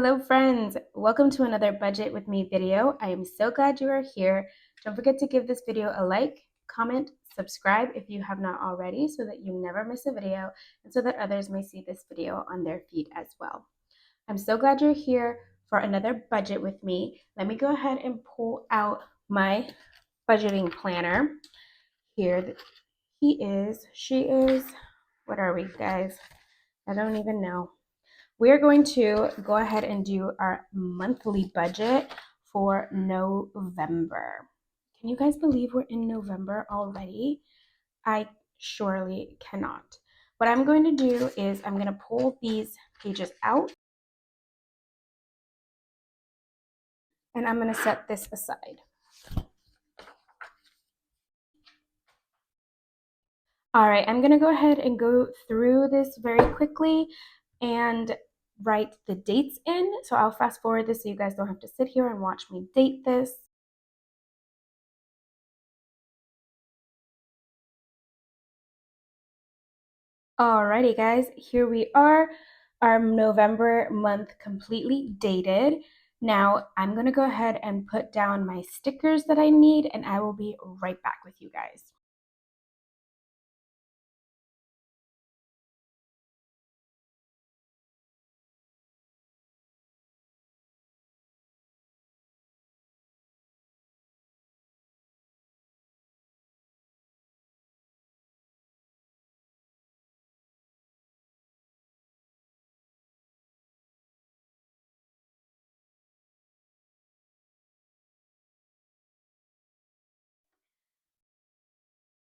Hello friends, welcome to another Budget with Me video. I am so glad you are here. Don't forget to give this video a like, comment, subscribe if you have not already so that you never miss a video and so that others may see this video on their feed as well. I'm so glad you're here for another Budget with Me. Let me go ahead and pull out my budgeting planner. Here he is, she is, what are we guys? I don't even know. We're going to go ahead and do our monthly budget for November. Can you guys believe we're in November already? I surely cannot. What I'm going to do is I'm going to pull these pages out and I'm going to set this aside. All right, I'm going to go ahead and go through this very quickly and write the dates in. So I'll fast forward this so you guys don't have to sit here and watch me date this. Alrighty guys, here we are, our November month completely dated. Now I'm gonna go ahead and put down my stickers that I need and I will be right back with you guys.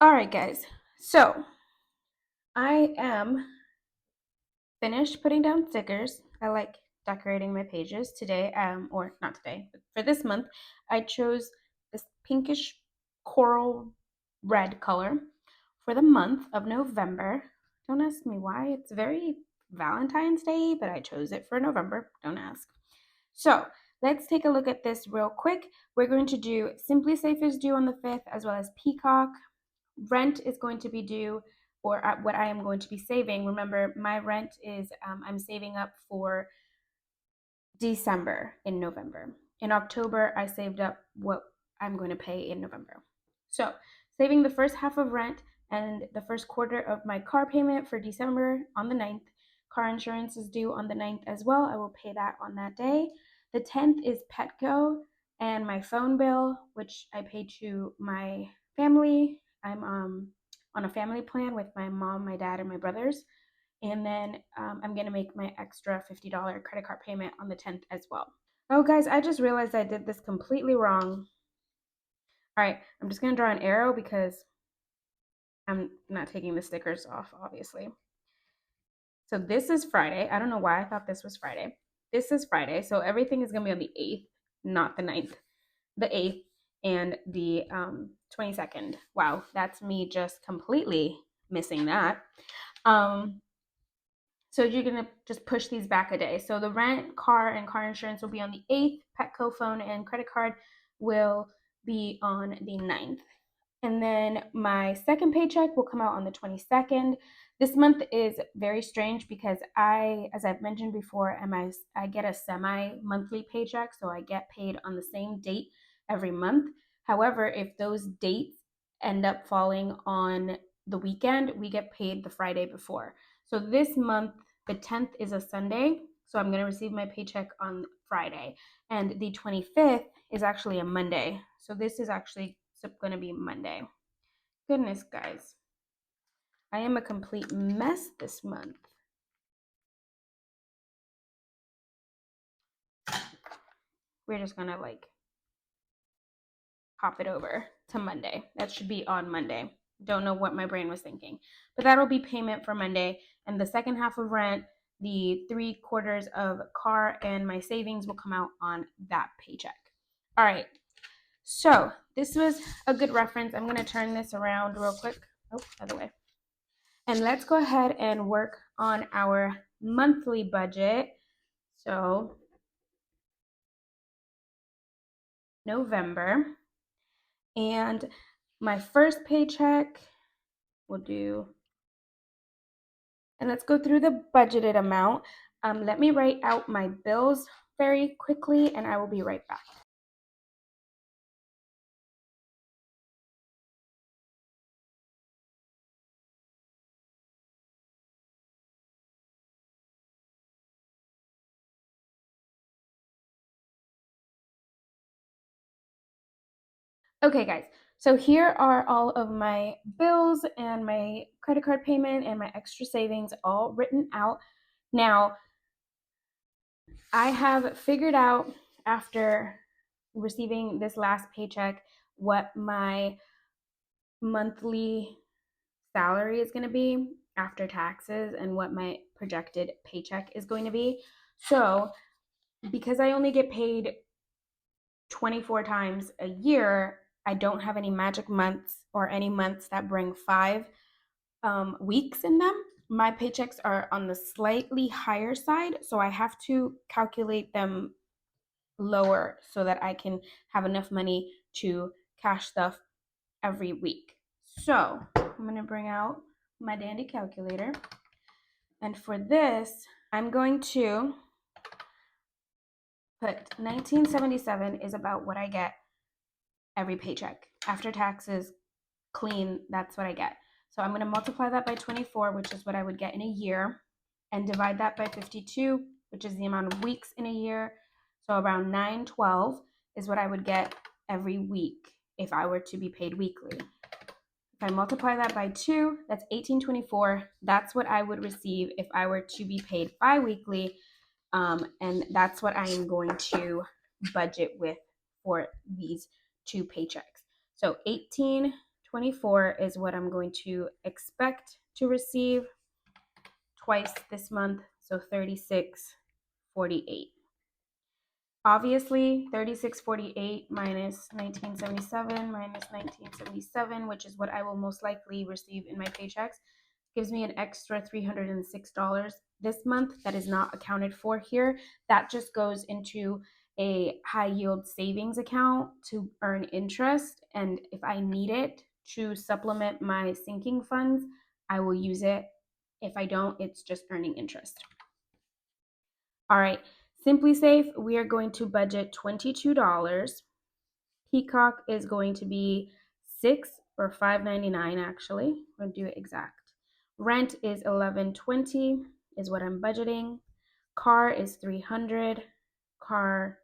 Alright guys, so I am finished putting down stickers. I like decorating my pages today, or not today, but for this month, I chose this pinkish coral red color for the month of November. Don't ask me why. It's very Valentine's Day, but I chose it for November. Don't ask. So let's take a look at this real quick. We're going to do Simply Safe is due on the 5th, as well as Peacock. Rent is going to be due, or what I am going to be saving. Remember, my rent is, I'm saving up for December in November. In October, I saved up what I'm going to pay in November. So saving the first half of rent and the first quarter of my car payment for December on the 9th. Car insurance is due on the 9th as well. I will pay that on that day. The 10th is Petco and my phone bill, which I pay to my family. I'm on a family plan with my mom, my dad, and my brothers. And then I'm going to make my extra $50 credit card payment on the 10th as well. Oh, guys, I just realized I did this completely wrong. All right, I'm just going to draw an arrow because I'm not taking the stickers off, obviously. So this is Friday. I don't know why I thought this was Friday. This is Friday. So everything is going to be on the 8th, not the 9th. The 8th and the 22nd. Wow, that's me just completely missing that. So you're going to just push these back a day. So the rent, car, and car insurance will be on the 8th. Petco phone and credit card will be on the 9th. And then my second paycheck will come out on the 22nd. This month is very strange because as I've mentioned before, I get a semi-monthly paycheck, so I get paid on the same date every month. However, if those dates end up falling on the weekend, we get paid the Friday before. So this month, the 10th is a Sunday, so I'm going to receive my paycheck on Friday. And the 25th is actually a Monday. So this is actually going to be Monday. Goodness, guys. I am a complete mess this month. We're just going to pop it over to Monday. That should be on Monday. Don't know what my brain was thinking. But that'll be payment for Monday. And the second half of rent, the 3/4 of car, and my savings will come out on that paycheck. All right. So this was a good reference. I'm going to turn this around real quick. Oh, other way. And let's go ahead and work on our monthly budget. So November. And my first paycheck will do, and let's go through the budgeted amount. Let me write out my bills very quickly and I will be right back. Okay, guys, so here are all of my bills and my credit card payment and my extra savings all written out. Now, I have figured out after receiving this last paycheck what my monthly salary is going to be after taxes and what my projected paycheck is going to be. So, because I only get paid 24 times a year, I don't have any magic months or any months that bring 5 weeks in them. My paychecks are on the slightly higher side, so I have to calculate them lower so that I can have enough money to cash stuff every week. So I'm going to bring out my dandy calculator. And for this, I'm going to put 1977 is about what I get every paycheck. After taxes, clean, that's what I get. So I'm going to multiply that by 24, which is what I would get in a year, and divide that by 52, which is the amount of weeks in a year. So around 912 is what I would get every week if I were to be paid weekly. If I multiply that by 2, that's 1824. That's what I would receive if I were to be paid bi-weekly. And that's what I am going to budget with for these 2 paychecks. So 1824 is what I'm going to expect to receive twice this month. So 3648. Obviously, 3648 minus 1977 minus 1977, which is what I will most likely receive in my paychecks, gives me an extra $306 this month that is not accounted for here. That just goes into a high yield savings account to earn interest. And if I need it to supplement my sinking funds, I will use it. If I don't, it's just earning interest. All right, Simply Safe, we are going to budget $22. Peacock is going to be 6 or $5.99 actually. We're going to do it exact. Rent is $11.20 is what I'm budgeting. Car is $300. Car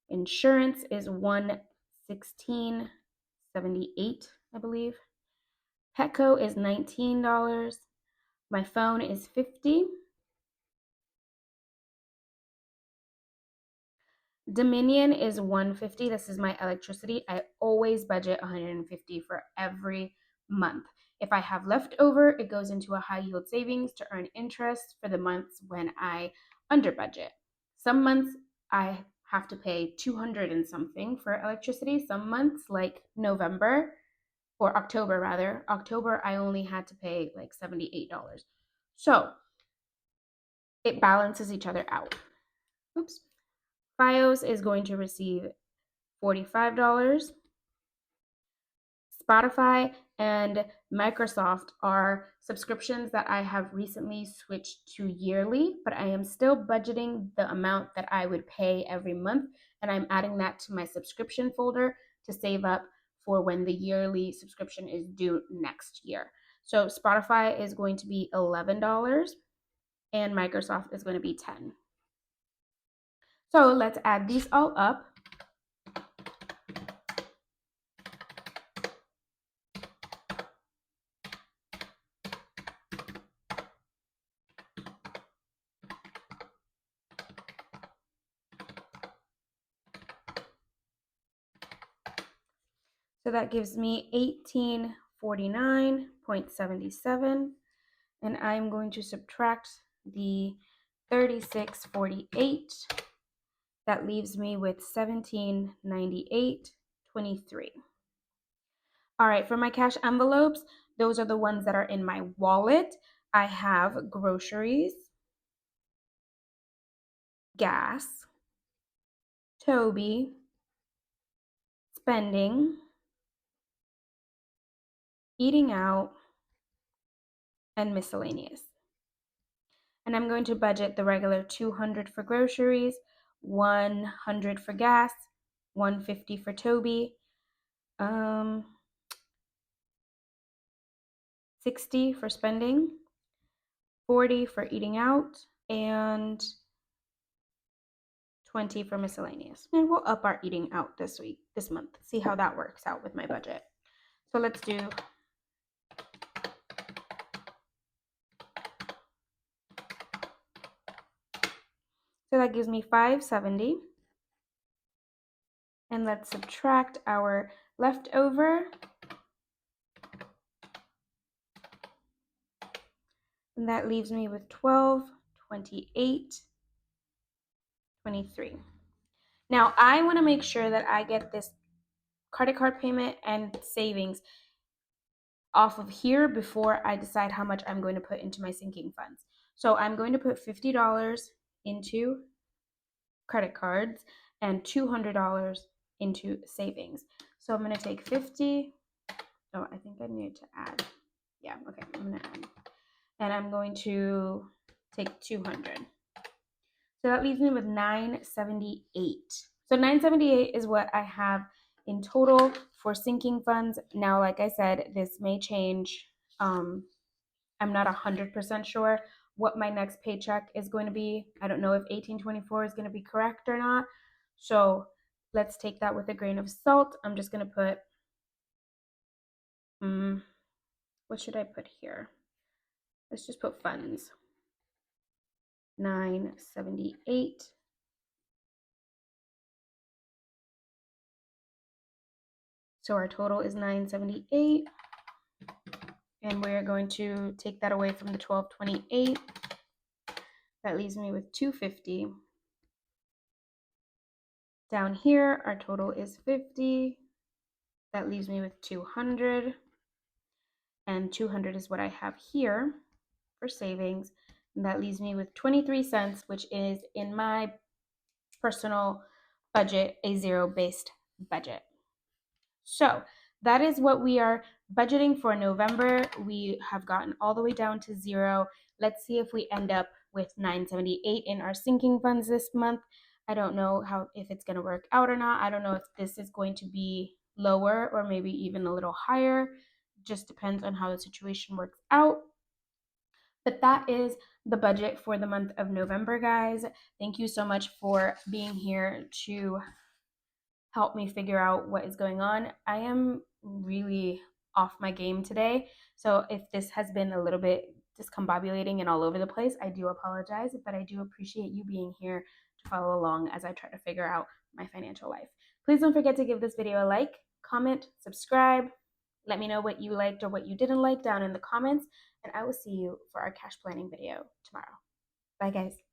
insurance is $116.78, I believe. Petco is $19. My phone is $50. Dominion is $150. This is my electricity. I always budget $150 for every month. If I have leftover, it goes into a high yield savings to earn interest for the months when I under budget. Some months I have to pay 200 and something for electricity. Some months, like November or October rather, October I only had to pay like $78. So it balances each other out. Oops. FiOS is going to receive $45. Spotify and Microsoft are subscriptions that I have recently switched to yearly, but I am still budgeting the amount that I would pay every month, and I'm adding that to my subscription folder to save up for when the yearly subscription is due next year. So Spotify is going to be $11 and Microsoft is going to be $10. So let's add these all up. So that gives me 1849.77. And I'm going to subtract the 3648. That leaves me with 1798.23. All right, for my cash envelopes, those are the ones that are in my wallet. I have groceries, gas, Toby, spending, eating out, and miscellaneous. And I'm going to budget the regular $200 for groceries, $100 for gas, $150 for Toby, 60 for spending, 40 for eating out, and 20 for miscellaneous. And we'll up our eating out this month, see how that works out with my budget. So let's do so that gives me $570. And let's subtract our leftover. And that leaves me with 12, 28, 23. Now I want to make sure that I get this credit card payment and savings off of here before I decide how much I'm going to put into my sinking funds. So I'm going to put $50 into credit cards and $200 into savings. So I'm going to take 50. Oh, I think I need to add. Yeah, okay, I'm going to add. And I'm going to take 200. So that leaves me with 978. So 978 is what I have in total for sinking funds. Now, like I said, this may change. I'm not 100% sure what my next paycheck is going to be. I don't know if 1824 is going to be correct or not. So let's take that with a grain of salt. I'm just going to put, what should I put here? Let's just put funds. 978. So our total is 978. And we're going to take that away from the 1228. That leaves me with 250. Down here, our total is 50. That leaves me with 200. And 200 is what I have here for savings. And that leaves me with 23 cents, which is in my personal budget, a zero-based budget. So that is what we are budgeting for November. We have gotten all the way down to zero. Let's see if we end up with 978 in our sinking funds this month. I don't know if it's going to work out or not. I don't know if this is going to be lower or maybe even a little higher. Just depends on how the situation works out. But that is the budget for the month of November, guys. Thank you so much for being here to help me figure out what is going on. I am really off my game today. So if this has been a little bit discombobulating and all over the place, I do apologize, but I do appreciate you being here to follow along as I try to figure out my financial life. Please don't forget to give this video a like, comment, subscribe. Let me know what you liked or what you didn't like down in the comments, and I will see you for our cash planning video tomorrow. Bye, guys.